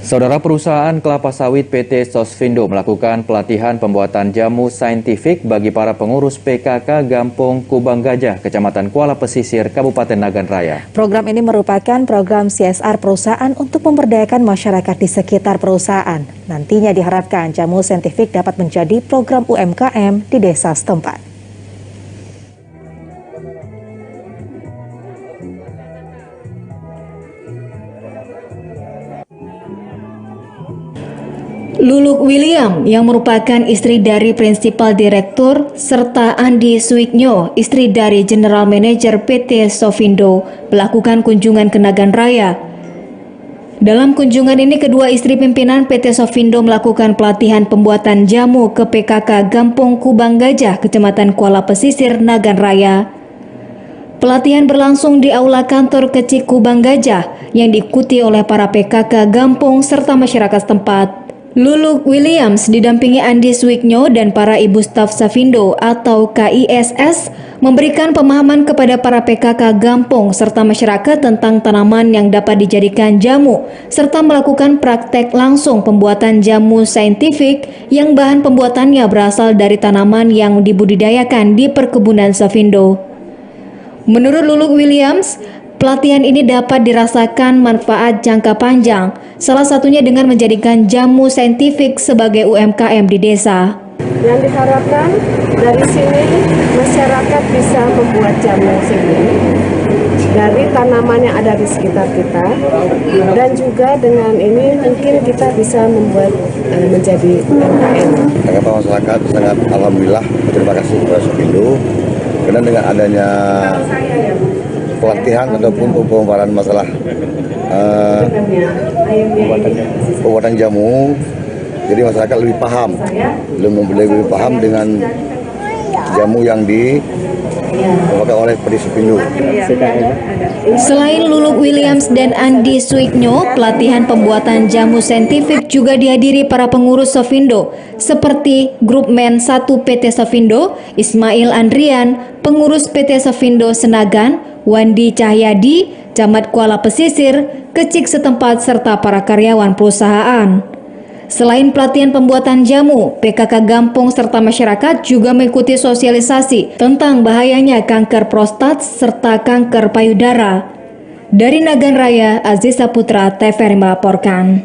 Saudara, perusahaan kelapa sawit PT Sosvindo melakukan pelatihan pembuatan jamu saintifik bagi para pengurus PKK Gampong Kubang Gajah, Kecamatan Kuala Pesisir, Kabupaten Nagan Raya. Program ini merupakan program CSR perusahaan untuk memberdayakan masyarakat di sekitar perusahaan. Nantinya diharapkan jamu saintifik dapat menjadi program UMKM di desa setempat. Luluk William yang merupakan istri dari Prinsipal Direktur serta Andi Suiknyo, istri dari General Manager PT Sosvindo, melakukan kunjungan ke Nagan Raya. Dalam kunjungan ini, kedua istri pimpinan PT Sosvindo melakukan pelatihan pembuatan jamu ke PKK Gampong Kubang Gajah, Kecamatan Kuala Pesisir, Nagan Raya. Pelatihan berlangsung di Aula Kantor Kecik Kubang Gajah yang diikuti oleh para PKK Gampong serta masyarakat setempat. Luluk Williams didampingi Andi Suiknyo dan para ibu staf Sosvindo atau KISS memberikan pemahaman kepada para PKK Gampong serta masyarakat tentang tanaman yang dapat dijadikan jamu serta melakukan praktek langsung pembuatan jamu saintifik yang bahan pembuatannya berasal dari tanaman yang dibudidayakan di perkebunan Sosvindo. Menurut Luluk Williams, pelatihan ini dapat dirasakan manfaat jangka panjang, salah satunya dengan menjadikan jamu saintifik sebagai UMKM di desa. Yang diharapkan dari sini masyarakat bisa membuat jamu sendiri dari tanaman yang ada di sekitar kita, dan juga dengan ini mungkin kita bisa membuat menjadi UMKM. Masyarakat sangat alhamdulillah berterima kasih kepada Sosvindo karena dengan adanya pelatihan ataupun pemaparan masalah pembuatan jamu, jadi masyarakat lebih paham dengan jamu yang dibuat oleh PT Sosvindo. Selain Luluk Williams dan Andi Suiknyo, pelatihan pembuatan jamu saintifik juga dihadiri para pengurus Sosvindo seperti Grup Men 1 PT Sosvindo, Ismail Andrian, pengurus PT Sosvindo Senagan, Wandi Cahyadi, Camat Kuala Pesisir, Kecik setempat, serta para karyawan perusahaan. Selain pelatihan pembuatan jamu, PKK Gampong serta masyarakat juga mengikuti sosialisasi tentang bahayanya kanker prostat serta kanker payudara. Dari Nagan Raya, Aziza Putra, TVRI melaporkan.